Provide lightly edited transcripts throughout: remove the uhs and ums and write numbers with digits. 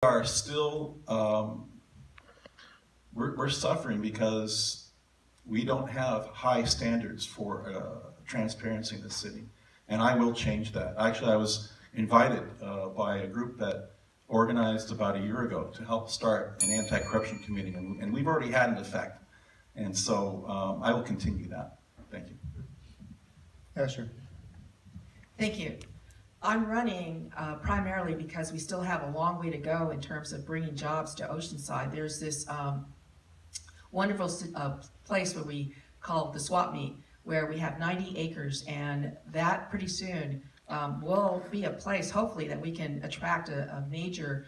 are still, we're suffering because we don't have high standards for transparency in the city. And I will change that. Actually, I was invited by a group that organized about a year ago to help start an anti-corruption committee, and we've already had an effect. And so I will continue that. Thank you. Esther. Thank you. I'm running primarily because we still have a long way to go in terms of bringing jobs to Oceanside. There's this wonderful place where we call the swap meet, where we have 90 acres, and that pretty soon will be a place, hopefully, that we can attract a major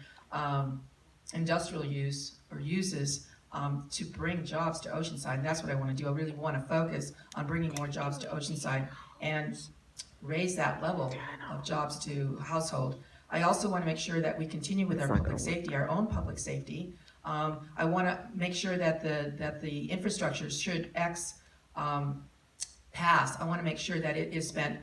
industrial use or uses to bring jobs to Oceanside. And that's what I want to do. I really want to focus on bringing more jobs to Oceanside and raise that level of jobs to household. I also want to make sure that we continue with our public safety, our own public safety. I want to make sure that the infrastructure, should X pass, I want to make sure that it is spent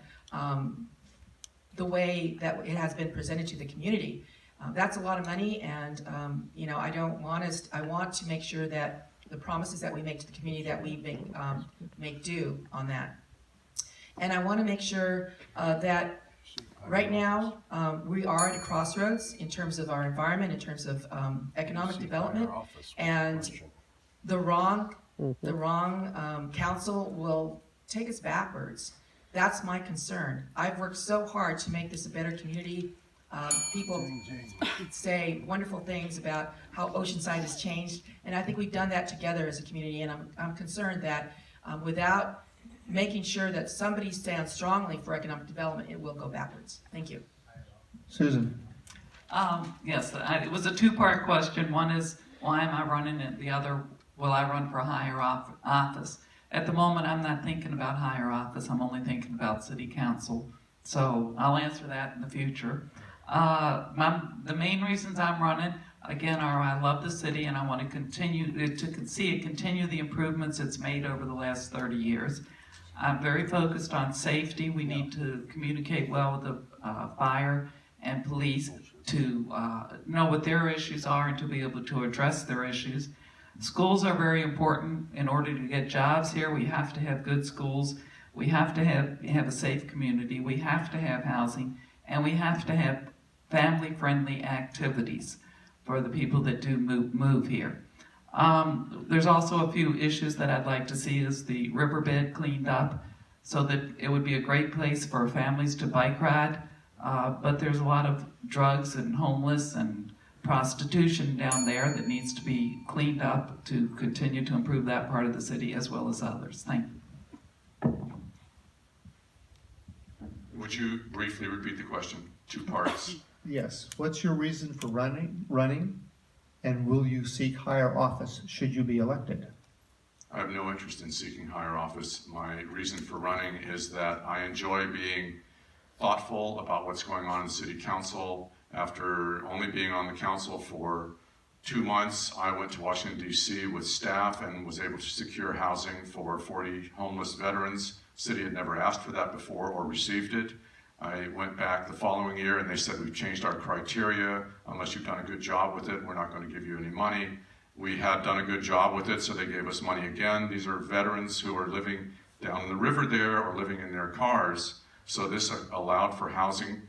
the way that it has been presented to the community. That's a lot of money, and you know, I want to make sure that the promises that we make to the community, that we make due on that. And I want to make sure that right now we are at a crossroads in terms of our environment, in terms of economic development, and the wrong council will take us backwards. That's my concern. I've worked so hard to make this a better community. People say wonderful things about how Oceanside has changed, and I think we've done that together as a community, and I'm concerned that without making sure that somebody stands strongly for economic development, it will go backwards. Thank you. Susan. Yes, it was a two-part question. One is, why am I running it? The other, will I run for higher office? At the moment, I'm not thinking about higher office. I'm only thinking about city council. So I'll answer that in the future. The main reasons I'm running, again, are I love the city and I want to continue to see it continue the improvements it's made over the last 30 years. I'm very focused on safety. We need to communicate well with the fire and police to know what their issues are and to be able to address their issues. Schools are very important. In order to get jobs here, we have to have good schools. We have to have a safe community. We have to have housing, and we have to have family-friendly activities for the people that do move here. There's also a few issues that I'd like to see is the riverbed cleaned up so that it would be a great place for families to bike ride. But there's a lot of drugs and homeless and prostitution down there that needs to be cleaned up to continue to improve that part of the city as well as others. Thank you. Would you briefly repeat the question? Two parts. Yes. What's your reason for running? And will you seek higher office should you be elected? I have no interest in seeking higher office. My reason for running is that I enjoy being thoughtful about what's going on in the city council. After only being on the council for 2 months, I went to Washington, D.C. with staff and was able to secure housing for 40 homeless veterans. The city had never asked for that before or received it. I went back the following year and they said, we've changed our criteria. Unless you've done a good job with it, we're not going to give you any money. We had done a good job with it, so they gave us money again. These are veterans who are living down the river there or living in their cars. So this allowed for housing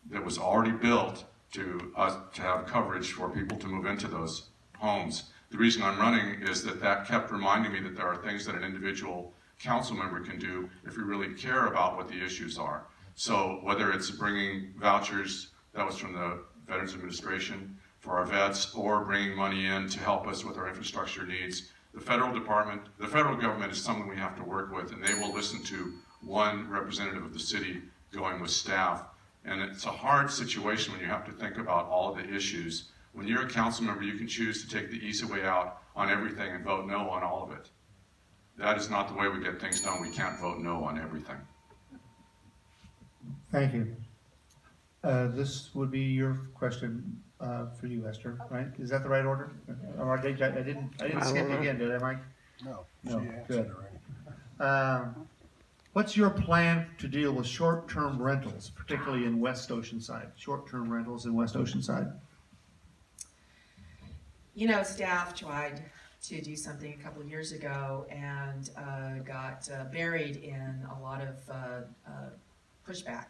that was already built to have coverage for people to move into those homes. The reason I'm running is that kept reminding me that there are things that an individual council member can do if we really care about what the issues are. So whether it's bringing vouchers, that was from the Veterans Administration, for our vets, or bringing money in to help us with our infrastructure needs, the federal government is someone we have to work with, and they will listen to one representative of the city going with staff. And it's a hard situation when you have to think about all of the issues. When you're a council member, you can choose to take the easy way out on everything and vote no on all of it. That is not the way we get things done. We can't vote no on everything. Thank you. This would be your question for you, Esther, right? Is that the right order? Or I didn't skip you again, did I, Mike? No, No, she answered good. already. What's your plan to deal with short-term rentals, particularly in West Oceanside? Short-term rentals in West Oceanside? You know, staff tried to do something a couple of years ago and got buried in a lot of pushback.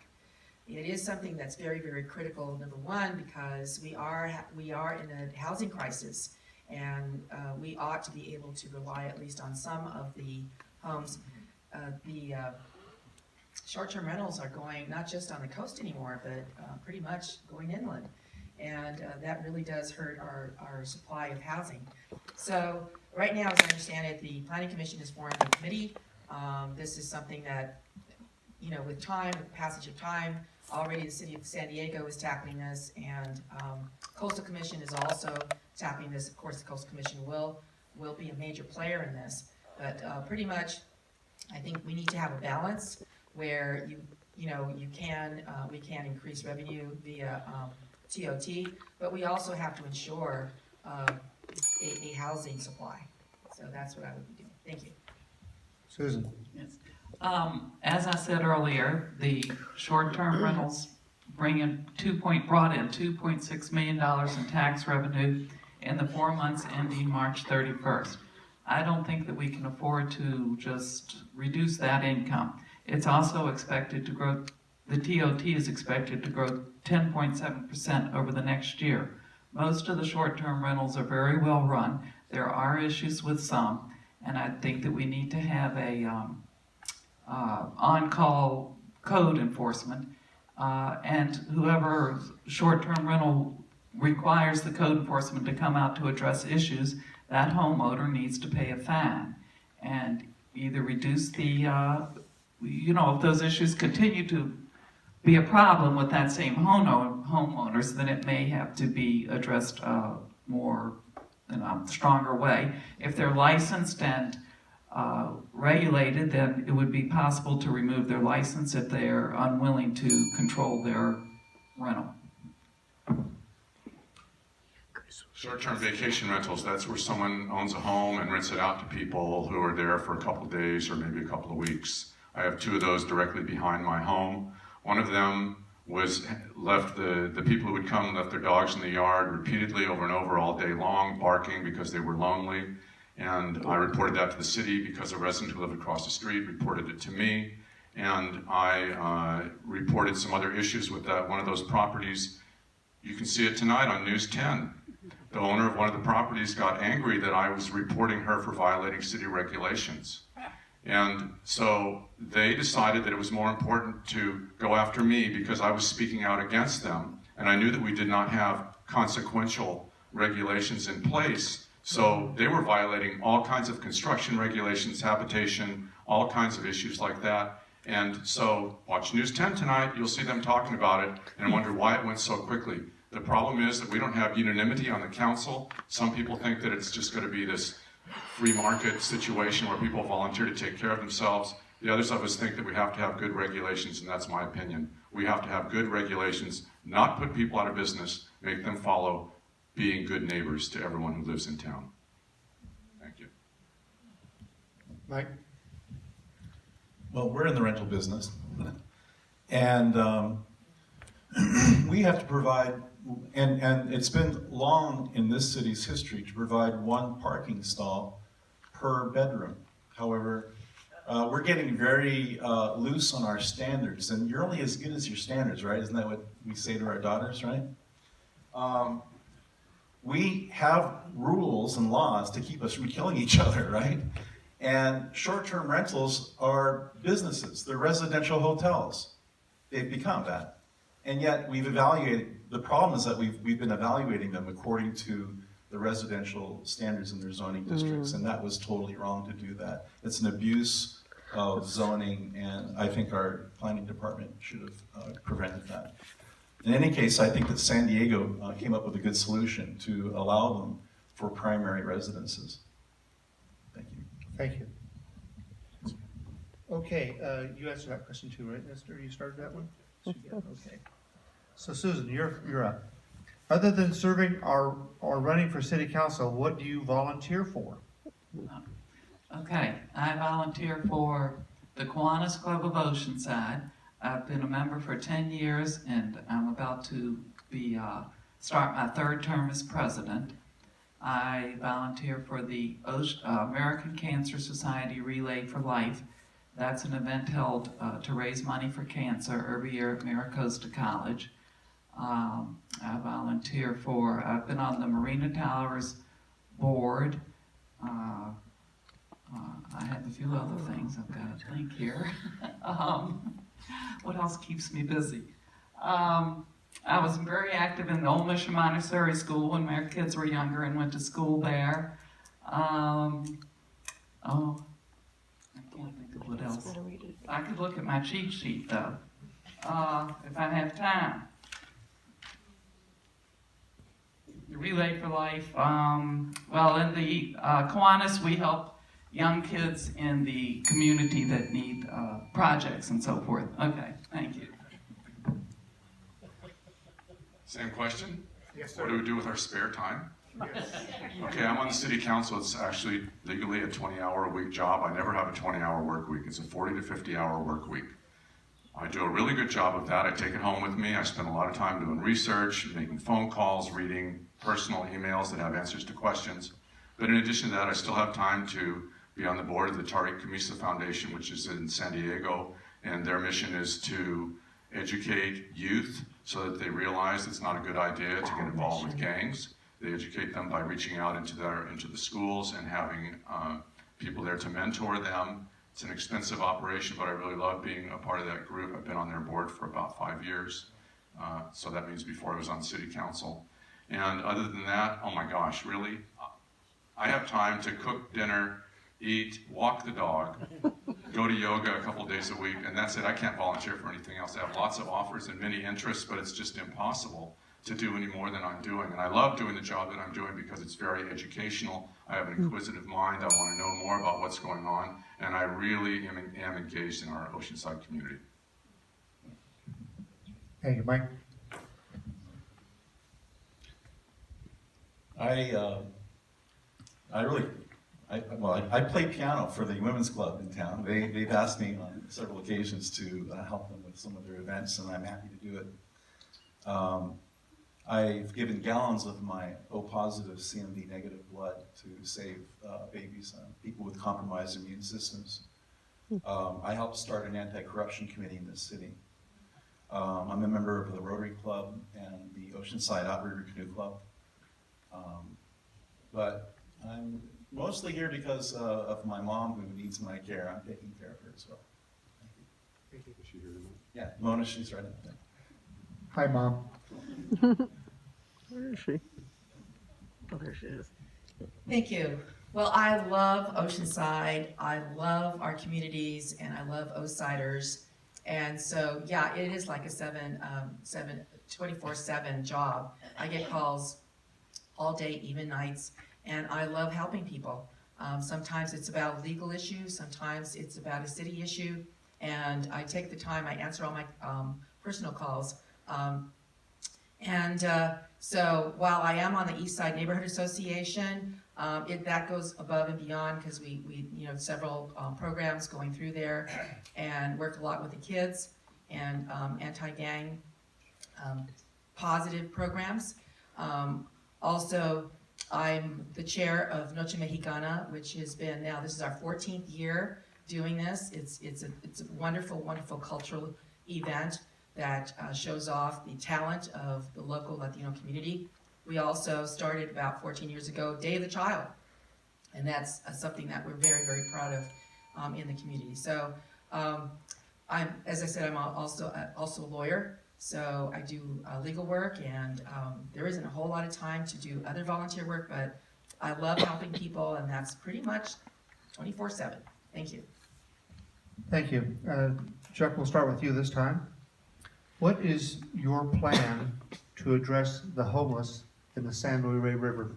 It is something that's very, very critical, number one, because we are in a housing crisis, and we ought to be able to rely at least on some of the homes. The short-term rentals are going not just on the coast anymore, but pretty much going inland. And that really does hurt our supply of housing. So right now, as I understand it, the Planning Commission has formed a committee. This is something that, you know, with time, with the passage of time, already the city of San Diego is tackling this, and Coastal Commission is also tackling this. Of course, the Coastal Commission will be a major player in this. But pretty much, I think we need to have a balance where we can increase revenue via TOT, but we also have to ensure a housing supply. So that's what I would be doing. Thank you. Susan? Yes. As I said earlier, the short-term rentals brought in $2.6 million in tax revenue in the 4 months ending March 31st. I don't think that we can afford to just reduce that income. It's also expected to grow, the TOT is expected to grow 10.7% over the next year. Most of the short-term rentals are very well run. There are issues with some, and I think that we need to have a on-call code enforcement, and whoever short-term rental requires the code enforcement to come out to address issues, that homeowner needs to pay a fine and either reduce the, if those issues continue to be a problem with that same homeowners, then it may have to be addressed more in a stronger way. If they're licensed and regulated, then it would be possible to remove their license if they're unwilling to control their rental. Short-term vacation rentals, that's where someone owns a home and rents it out to people who are there for a couple of days or maybe a couple of weeks. I have 2 of those directly behind my home. One of them was the people who would come left their dogs in the yard repeatedly over and over all day long, barking because they were lonely. And I reported that to the city because a resident who lived across the street reported it to me. And I reported some other issues with that one of those properties. You can see it tonight on News 10. The owner of one of the properties got angry that I was reporting her for violating city regulations. And so they decided that it was more important to go after me because I was speaking out against them. And I knew that we did not have consequential regulations in place. So they were violating all kinds of construction regulations, habitation, all kinds of issues like that. And so watch News 10 tonight, you'll see them talking about it and wonder why it went so quickly. The problem is that we don't have unanimity on the council. Some people think that it's just going to be this free market situation where people volunteer to take care of themselves. The others of us think that we have to have good regulations, and that's my opinion. We have to have good regulations, not put people out of business, make them follow being good neighbors to everyone who lives in town. Thank you. Mike? Well, we're in the rental business, and we have to provide, and it's been long in this city's history to provide 1 parking stall per bedroom. However, we're getting very loose on our standards, and you're only as good as your standards, right? Isn't that what we say to our daughters, right? We have rules and laws to keep us from killing each other, right? And short-term rentals are businesses. They're residential hotels. They've become that. And yet we've evaluated, the problem is that we've been evaluating them according to the residential standards in their zoning districts, and that was totally wrong to do that. It's an abuse of zoning, and I think our planning department should have prevented that. In any case, I think that San Diego came up with a good solution to allow them for primary residences. Thank you. Thank you. Okay, you answered that question too, right, Esther? You started that one? Okay. So Susan, you're up. Other than serving or running for city council, what do you volunteer for? Okay, I volunteer for the Kiwanis Club of Oceanside. I've been a member for 10 years, and I'm about to be start my 3rd term as president. I volunteer for the American Cancer Society Relay for Life. That's an event held to raise money for cancer every year at Maricosta College. I volunteer I've been on the Marina Towers board. I have a few other things I've got to think here. What else keeps me busy? I was very active in the Old Mission Montessori School when my kids were younger and went to school there. I can't think of what else. I could look at my cheat sheet though, if I have time. The Relay for Life, well, in the Kiwanis, we help young kids in the community that need projects and so forth. Okay, thank you. Same question? Yes, sir. What do we do with our spare time? Yes. Okay, I'm on the city council. It's actually legally a 20-hour-a-week job. I never have a 20-hour work week. It's a 40 to 50-hour work week. I do a really good job of that. I take it home with me. I spend a lot of time doing research, making phone calls, reading personal emails that have answers to questions. But in addition to that, I still have time to be on the board of the Tariq Kamisa Foundation, which is in San Diego, and their mission is to educate youth so that they realize it's not a good idea to get involved with gangs. They educate them by reaching out into the schools and having people there to mentor them. It's an expensive operation, but I really love being a part of that group. I've been on their board for about 5 years, so that means before I was on city council. And other than that, oh my gosh, really? I have time to cook dinner, eat, walk the dog, go to yoga a couple days a week, and that's it. I can't volunteer for anything else. I have lots of offers and many interests, but it's just impossible to do any more than I'm doing. And I love doing the job that I'm doing because it's very educational. I have an inquisitive mind. I want to know more about what's going on, and I really am engaged in our Oceanside community. Thank you, Mike. I play piano for the women's club in town. They've asked me on several occasions to help them with some of their events, and I'm happy to do it. I've given gallons of my O-positive, CMV negative blood to save babies, people with compromised immune systems. I helped start an anti-corruption committee in this city. I'm a member of the Rotary Club and the Oceanside Outrigger Canoe Club. But I'm mostly here because of my mom who needs my care. I'm taking care of her as well. Thank you. Is she here tonight? Yeah, Mona, she's right up there. Hi, Mom. Where is she? Oh, there she is. Thank you. Well, I love Oceanside. I love our communities, and I love Osiders. And so, yeah, it is like a 24/7 job. I get calls all day, even nights, and I love helping people. Sometimes it's about a legal issue, sometimes it's about a city issue, and I take the time, I answer all my personal calls. So while I am on the East Side Neighborhood Association, that goes above and beyond because we several programs going through there and work a lot with the kids and anti-gang positive programs. Also, I'm the chair of Noche Mexicana, which has been this is our 14th year doing this. It's a wonderful, wonderful cultural event that shows off the talent of the local Latino community. We also started about 14 years ago, Day of the Child, and that's something that we're very, very proud of in the community. So, as I said, I'm also a lawyer, so I do legal work, and there isn't a whole lot of time to do other volunteer work, but I love helping people, and that's pretty much 24/7. Thank you. Thank you. Chuck, we'll start with you this time. What is your plan to address the homeless in the San Luis River?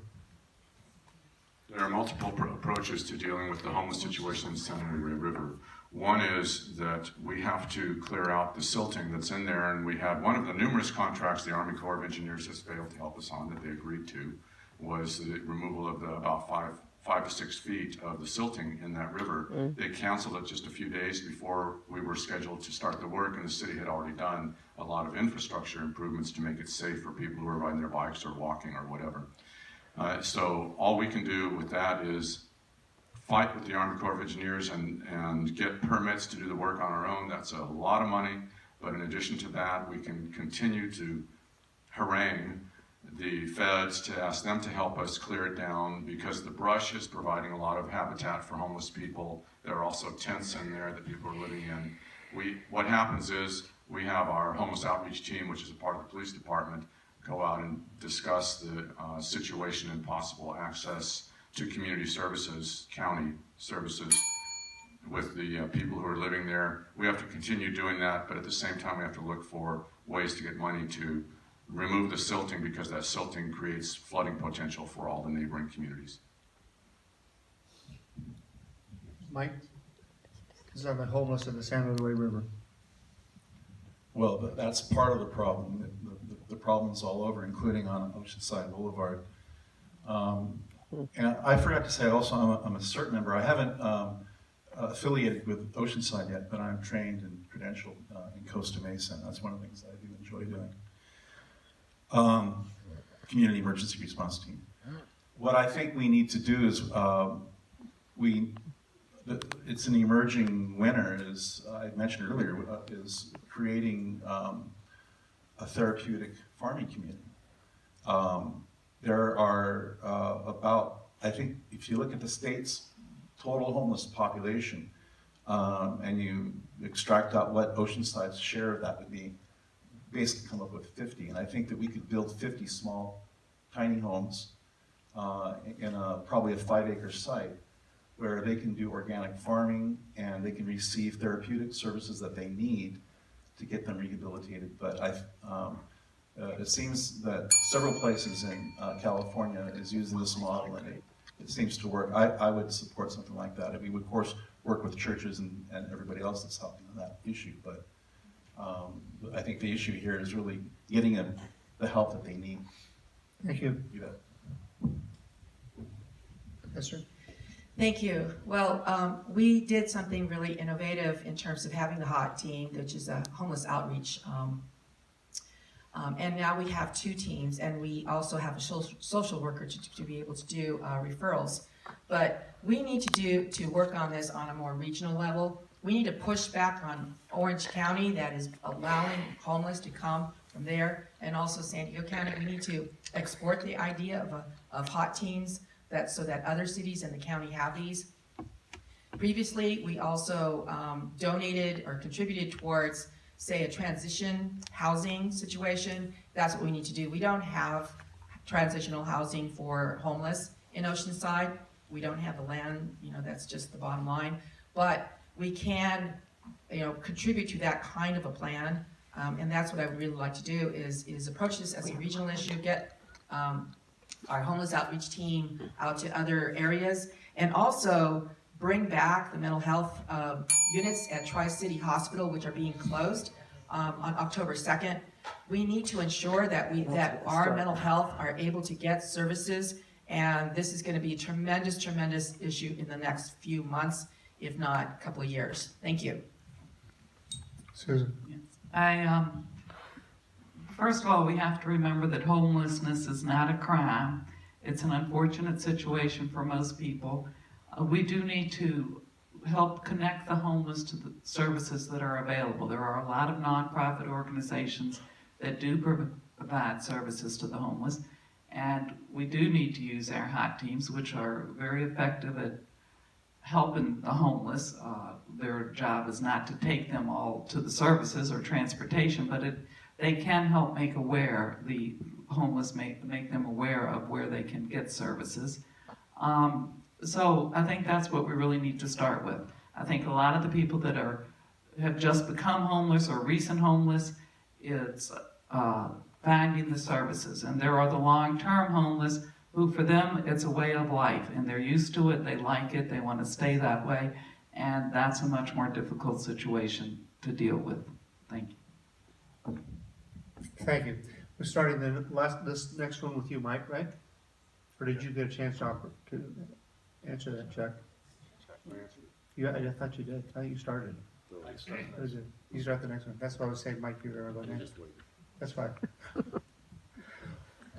There are multiple approaches to dealing with the homeless situation in the San Luis River. One is that we have to clear out the silting that's in there, and we had one of the numerous contracts the Army Corps of Engineers has failed to help us on that they agreed to was the removal of about 5 to 6 feet of the silting in that river. They canceled it just a few days before we were scheduled to start the work, and the city had already done a lot of infrastructure improvements to make it safe for people who are riding their bikes or walking or whatever. So all we can do with that is fight with the Army Corps of Engineers and get permits to do the work on our own. That's a lot of money, but in addition to that, we can continue to harangue the feds to ask them to help us clear it down, because the brush is providing a lot of habitat for homeless people. There are also tents in there that people are living in. What happens is we have our homeless outreach team, which is a part of the police department, go out and discuss the situation and possible access to community services, county services, with the people who are living there. We have to continue doing that, but at the same time we have to look for ways to get money to remove the silting, because that silting creates flooding potential for all the neighboring communities. Mike? Because I'm homeless in the San Luis River. Well, that's part of the problem. The problem's all over, including on Oceanside Boulevard. And I forgot to say also, I'm a CERT member. I haven't affiliated with Oceanside yet, but I'm trained and credentialed in Costa Mesa, and that's one of the things that I do enjoy doing. Community Emergency Response Team. What I think we need to do is, it's an emerging winner, as I mentioned earlier, is creating a therapeutic farming community. There are about, I think, if you look at the state's total homeless population, and you extract out what Oceanside's share of that would be, basically come up with 50. And I think that we could build 50 small, tiny homes in probably a 5-acre site where they can do organic farming and they can receive therapeutic services that they need to get them rehabilitated. But it seems that several places in California is using this model, and it seems to work. I would support something like that. And we would, of course, work with churches and everybody else that's helping on that issue. But I think the issue here is really getting them the help that they need. Thank you. You bet. Yes, sir. Thank you. Well, we did something really innovative in terms of having the HOT team, which is a homeless outreach. And now we have 2 teams, and we also have a social worker to be able to do referrals. But we need to work on this on a more regional level. We need to push back on Orange County that is allowing homeless to come from there, and also San Diego County. We need to export the idea of HOT teams so that other cities in the county have these. Previously, we also donated or contributed towards, say, a transition housing situation. That's what we need to do. We don't have transitional housing for homeless in Oceanside. We don't have the land, that's just the bottom line. But we can, contribute to that kind of a plan. And that's what I would really like to do is approach this as a regional issue, get our homeless outreach team out to other areas, and also bring back the mental health units at Tri-City Hospital, which are being closed on October 2nd. We need to ensure that our mental health are able to get services, and this is going to be a tremendous, tremendous issue in the next few months, if not a couple of years. Thank you. Susan. First of all, we have to remember that homelessness is not a crime. It's an unfortunate situation for most people. We do need to help connect the homeless to the services that are available. There are a lot of nonprofit organizations that do provide services to the homeless, and we do need to use our HOT teams, which are very effective at helping the homeless. Their job is not to take them all to the services or transportation, but they can help make aware, the homeless make them aware of where they can get services. So I think that's what we really need to start with. I think a lot of the people that have just become homeless or recent homeless, it's finding the services. And there are the long-term homeless who, for them, it's a way of life, and they're used to it, they like it, they want to stay that way, and that's a much more difficult situation to deal with. Thank you. Thank you. We're starting this next one with you, Mike, right? Or did you get a chance to answer that, Chuck? I thought you did. I thought you started. You start the next one. That's why I was saying, Mike, you're going to go next. That's fine.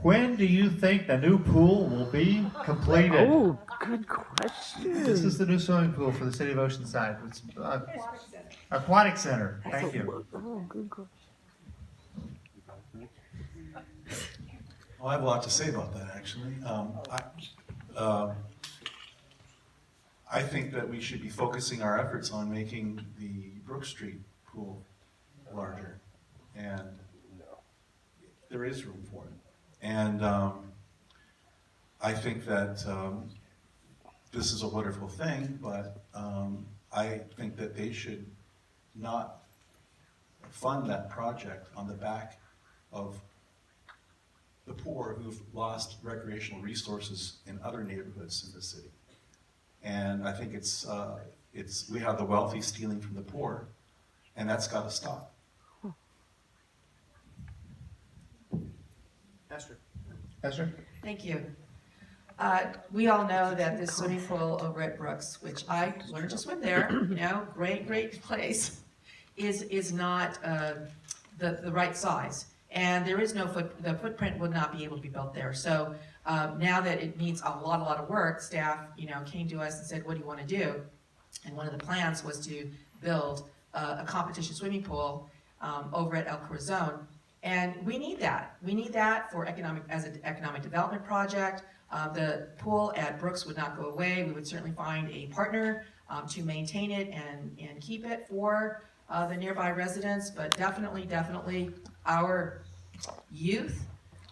When do you think the new pool will be completed? Oh, good question. This is the new swimming pool for the city of Oceanside. It's aquatic center. Thank you. Oh, good question. Well, I have a lot to say about that, actually. I think that we should be focusing our efforts on making the Brook Street pool larger, and there is room for it. And I think that this is a wonderful thing, but I think that they should not fund that project on the back of the poor who've lost recreational resources in other neighborhoods in the city. And I think we have the wealthy stealing from the poor, and that's got to stop. Esther? Thank you. We all know that this swimming pool over at Brooks, which I learned to swim there, great place, is not the right size. And there is no the footprint would not be able to be built there. So now that it needs a lot of work, staff, came to us and said, what do you want to do? And one of the plans was to build a competition swimming pool over at El Corazon. And we need that. We need that for as an economic development project. The pool at Brooks would not go away. We would certainly find a partner to maintain it and keep it for the nearby residents, but definitely our youth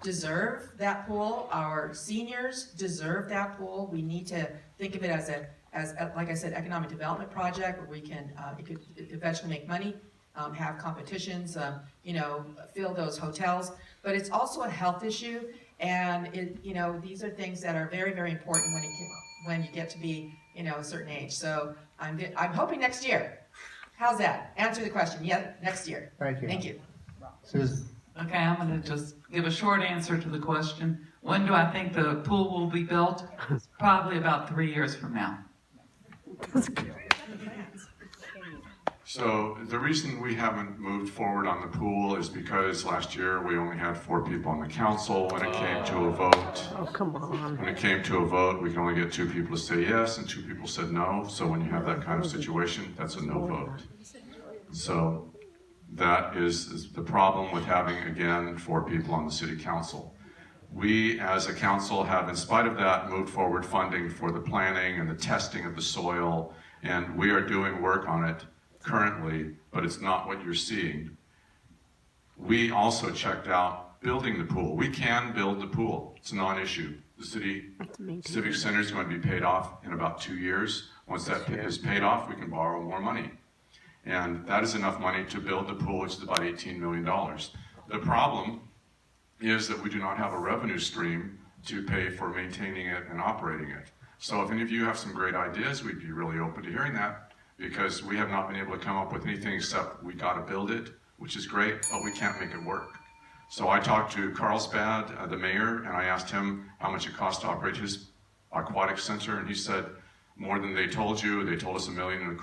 deserve that pool. Our seniors deserve that pool. We need to think of it as like I said, economic development project where we can, it could eventually make money, have competitions, fill those hotels. But it's also a health issue, and these are things that are very important when you get to be, a certain age. So I'm hoping next year. How's that? Answer the question. Yeah, next year. Thank you. Thank you. Susan? Okay, I'm gonna just give a short answer to the question. When do I think the pool will be built? Probably about 3 years from now. So the reason we haven't moved forward on the pool is because last year we only had 4 people on the council. When it came to a vote, Oh, come on. we can only get 2 people to say yes and 2 people said no. So when you have that kind of situation, that's a no vote. So that is the problem with having, again, 4 people on the city council. We, as a council, have, in spite of that, moved forward funding for the planning and the testing of the soil, and we are doing work on it currently, but it's not what you're seeing. We also checked out building the pool. We can build the pool. It's a non-issue. The city civic center is going to be paid off in about 2 years. Once that is paid off, we can borrow more money. And that is enough money to build the pool, which is about $18 million. The problem is that we do not have a revenue stream to pay for maintaining it and operating it. So if any of you have some great ideas, we'd be really open to hearing that, because we have not been able to come up with anything except we got to build it, which is great, but we can't make it work. So I talked to Carlsbad, the mayor, and I asked him how much it costs to operate his aquatic center, and he said more than they told you. They told us $1.25 million,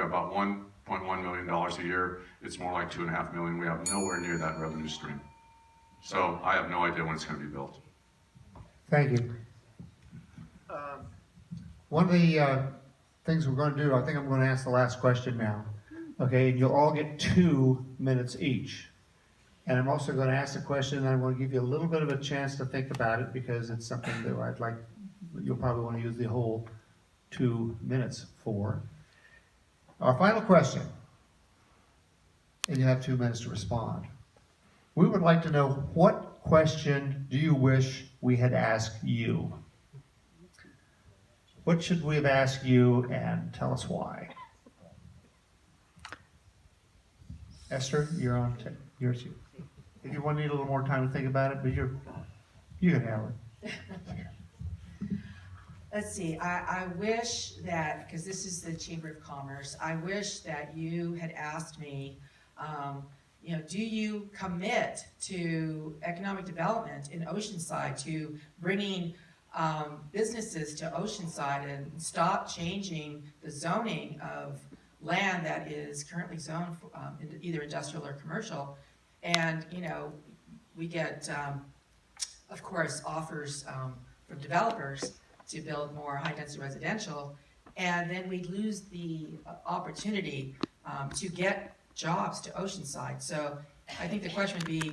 about $1.1 million a year. It's more like $2.5 million. We have nowhere near that revenue stream. So I have no idea when it's going to be built. Thank you. One of the things we're going to do, I think I'm going to ask the last question now. Okay, and you'll all get 2 minutes each. And I'm also going to ask the question, and I'm going to give you a little bit of a chance to think about it, because it's something that you'll probably want to use the whole 2 minutes for. Our final question, and you have 2 minutes to respond. We would like to know, what question do you wish we had asked you? What should we have asked you, and tell us why? Esther, you're on. Yours. If you want to need a little more time to think about it, but you can have it. Let's see, I wish that, because this is the Chamber of Commerce, I wish that you had asked me, do you commit to economic development in Oceanside, to bringing businesses to Oceanside, and stop changing the zoning of land that is currently zoned for, either industrial or commercial. And, we get of course, offers from developers to build more high-density residential, and then we'd lose the opportunity to get jobs to Oceanside. So I think the question would be,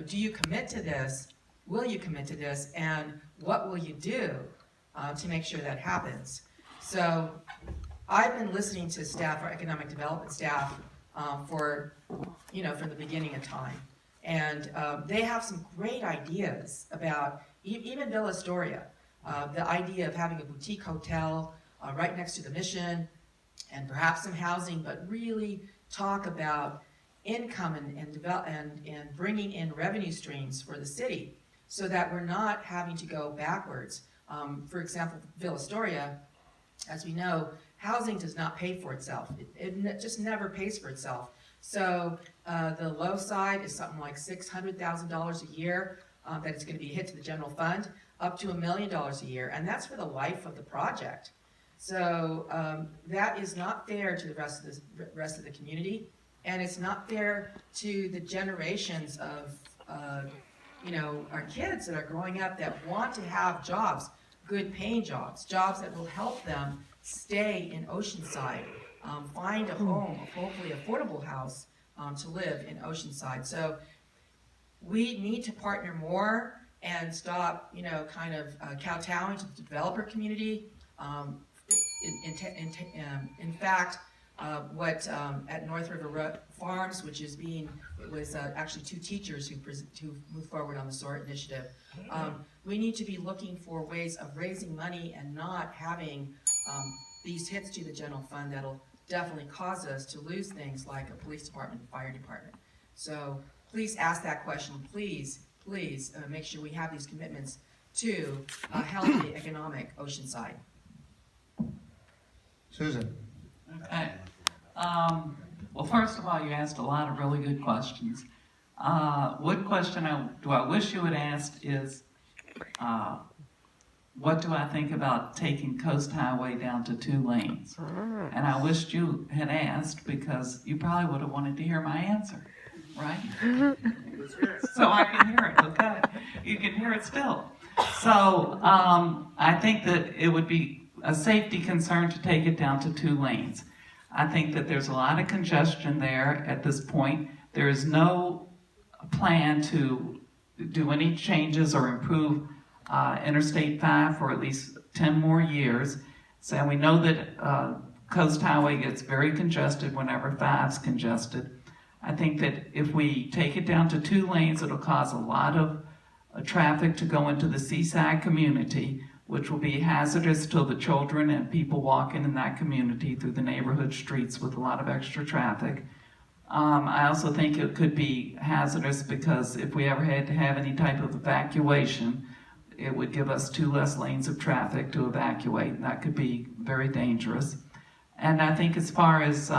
do you commit to this? Will you commit to this? And what will you do to make sure that happens? So I've been listening to staff, our economic development staff, from the beginning of time. And they have some great ideas about, even Villa Astoria, the idea of having a boutique hotel right next to the Mission, and perhaps some housing, but really talk about income and bringing in revenue streams for the city, so that we're not having to go backwards. For example, Villa Astoria, as we know, housing does not pay for itself. It just never pays for itself. So the low side is something like $600,000 a year that is going to be hit to the general fund, up to $1 million a year, and that's for the life of the project. So that is not fair to the rest of the community, and it's not fair to the generations of our kids that are growing up that want to have jobs, good paying jobs that will help them stay in Oceanside, find a home, hopefully affordable house to live in Oceanside. So we need to partner more and stop, kowtowing to the developer community. In fact, what at North River Farms, which is was actually 2 teachers who moved forward on the SOAR initiative. We need to be looking for ways of raising money and not having these hits to the general fund that'll definitely cause us to lose things like a police department and fire department. So please ask that question. Please make sure we have these commitments to a healthy economic Oceanside. Susan? Okay. Well, first of all, you asked a lot of really good questions. One question I wish you had asked is, what do I think about taking Coast Highway down to 2 lanes? And I wished you had asked, because you probably would have wanted to hear my answer, right? So I can hear it, okay? You can hear it still. So I think that it would be a safety concern to take it down to 2 lanes. I think that there's a lot of congestion there at this point. There is no plan to do any changes or improve Interstate 5 for at least 10 more years. So we know that Coast Highway gets very congested whenever 5's congested. I think that if we take it down to 2 lanes, it'll cause a lot of traffic to go into the seaside community, which will be hazardous to the children and people walking in that community through the neighborhood streets with a lot of extra traffic. I also think it could be hazardous because if we ever had to have any type of evacuation, it would give us 2 less lanes of traffic to evacuate, and that could be very dangerous. And I think as far as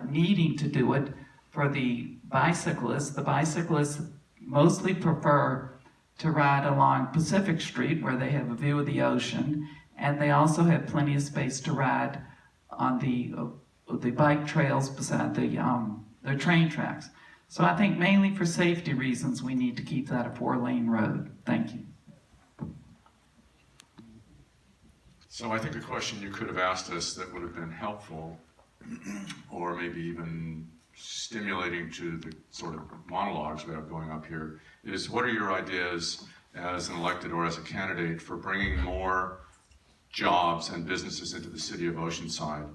needing to do it for the bicyclists mostly prefer to ride along Pacific Street where they have a view of the ocean, and they also have plenty of space to ride on the bike trails beside the train tracks. So I think mainly for safety reasons we need to keep that a 4-lane road. Thank you. So I think a question you could have asked us that would have been helpful, or maybe even stimulating to the sort of monologues we have going up here, is what are your ideas as an elected or as a candidate for bringing more jobs and businesses into the city of Oceanside?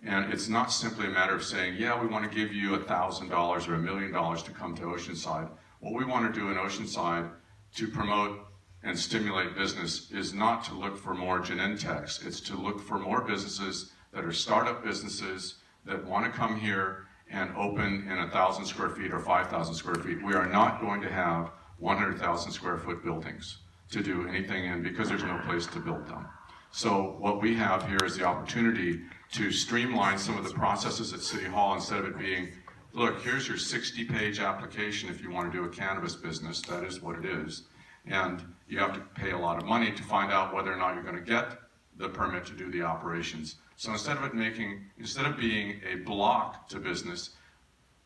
And it's not simply a matter of saying, yeah, we want to give you $1,000 or $1 million to come to Oceanside. What we want to do in Oceanside to promote and stimulate business is not to look for more Genentechs. It's to look for more businesses that are startup businesses that want to come here and open in 1,000 square feet or 5,000 square feet. We are not going to have 100,000 square foot buildings to do anything in because there's no place to build them. So what we have here is the opportunity to streamline some of the processes at City Hall instead of it being, look, here's your 60-page application if you want to do a cannabis business. That is what it is. And you have to pay a lot of money to find out whether or not you're going to get the permit to do the operations. So instead of being a block to business,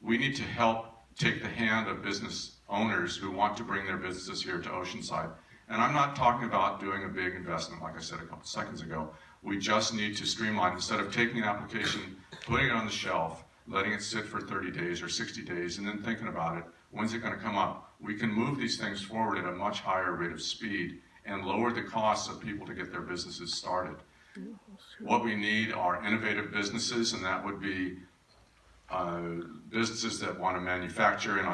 we need to help take the hand of business owners who want to bring their businesses here to Oceanside. And I'm not talking about doing a big investment, like I said a couple seconds ago. We just need to streamline, instead of taking an application, putting it on the shelf, letting it sit for 30 days or 60 days, and then thinking about it, when's it gonna come up? We can move these things forward at a much higher rate of speed and lower the costs of people to get their businesses started. What we need are innovative businesses, and that would be businesses that want to manufacture on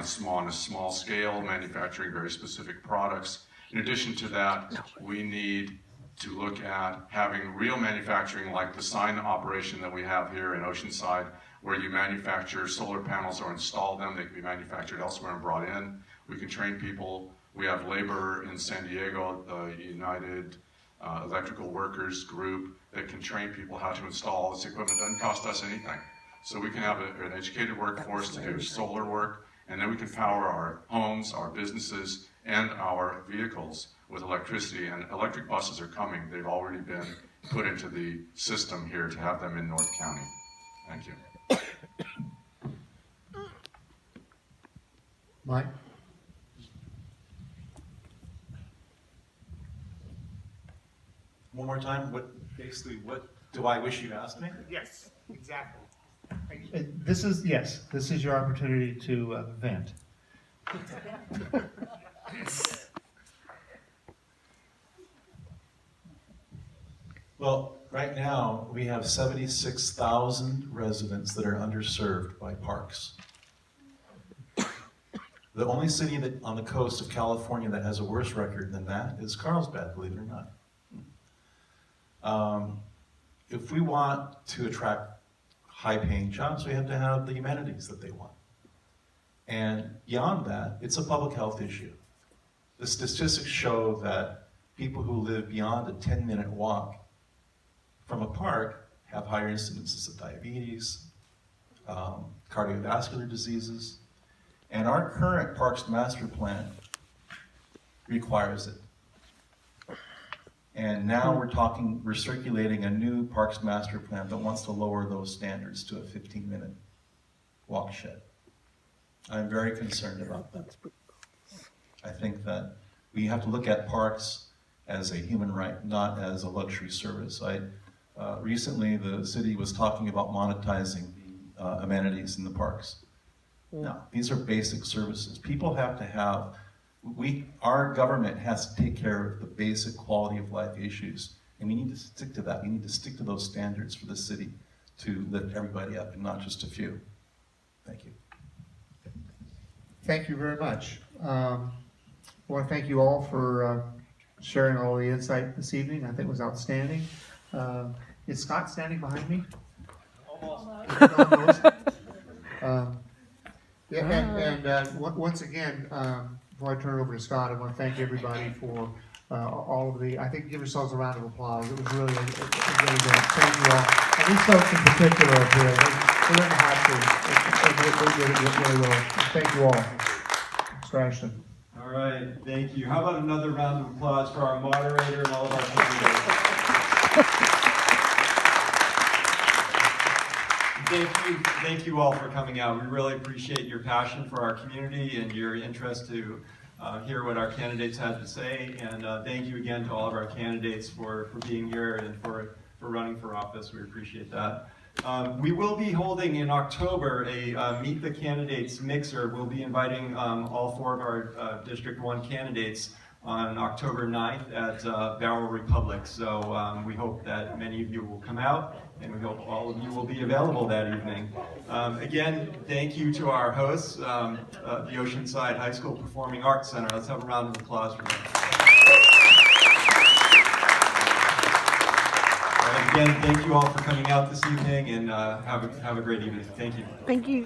a small scale, manufacturing very specific products. In addition to that, we need to look at having real manufacturing, like the sign operation that we have here in Oceanside, where you manufacture solar panels or install them. They can be manufactured elsewhere and brought in. We can train people. We have labor in San Diego, the United Electrical Workers Group, that can train people how to install this equipment. It doesn't cost us anything. So we can have an educated workforce to do solar work, and then we can power our homes, our businesses, and our vehicles with electricity. And electric buses are coming. They've already been put into the system here to have them in North County. Thank you. Mike? One more time, what do I wish you asked me? Yes, exactly. This is your opportunity to vent. Well, right now, we have 76,000 residents that are underserved by parks. The only city that on the coast of California that has a worse record than that is Carlsbad, believe it or not. If we want to attract high-paying jobs, we have to have the amenities that they want. And beyond that, it's a public health issue. The statistics show that people who live beyond a 10-minute walk from a park have higher incidences of diabetes, cardiovascular diseases, and our current Parks Master Plan requires it. And now we're circulating a new Parks Master Plan that wants to lower those standards to a 15-minute walk shed. I'm very concerned about that. I think that we have to look at parks as a human right, not as a luxury service. Recently, the city was talking about monetizing the amenities in the parks. No, these are basic services. People have to have, our government has to take care of the basic quality of life issues, and we need to stick to that. We need to stick to those standards for the city to lift everybody up and not just a few. Thank you. Thank you very much. I want to thank you all for sharing all the insight this evening. I think it was outstanding. Is Scott standing behind me? Almost. Once again, before I turn it over to Scott, I want to thank everybody for all of the, I think give yourselves a round of applause. It was really really good. Thank you all. And these folks in particular up here, they're in the hot seat. They did it really well. Thank you all. Mr. Ashton. All right, thank you. How about another round of applause for our moderator and all of our candidates? Thank you all for coming out. We really appreciate your passion for our community and your interest to hear what our candidates had to say. And thank you again to all of our candidates for being here and for running for office. We appreciate that. We will be holding in October a Meet the Candidates mixer. We'll be inviting all four of our District 1 candidates on October 9th at Barrel Republic. So we hope that many of you will come out, and we hope all of you will be available that evening. Again, thank you to our hosts, the Oceanside High School Performing Arts Center. Let's have a round of applause for them. Again, thank you all for coming out this evening, and have a great evening. Thank you. Thank you.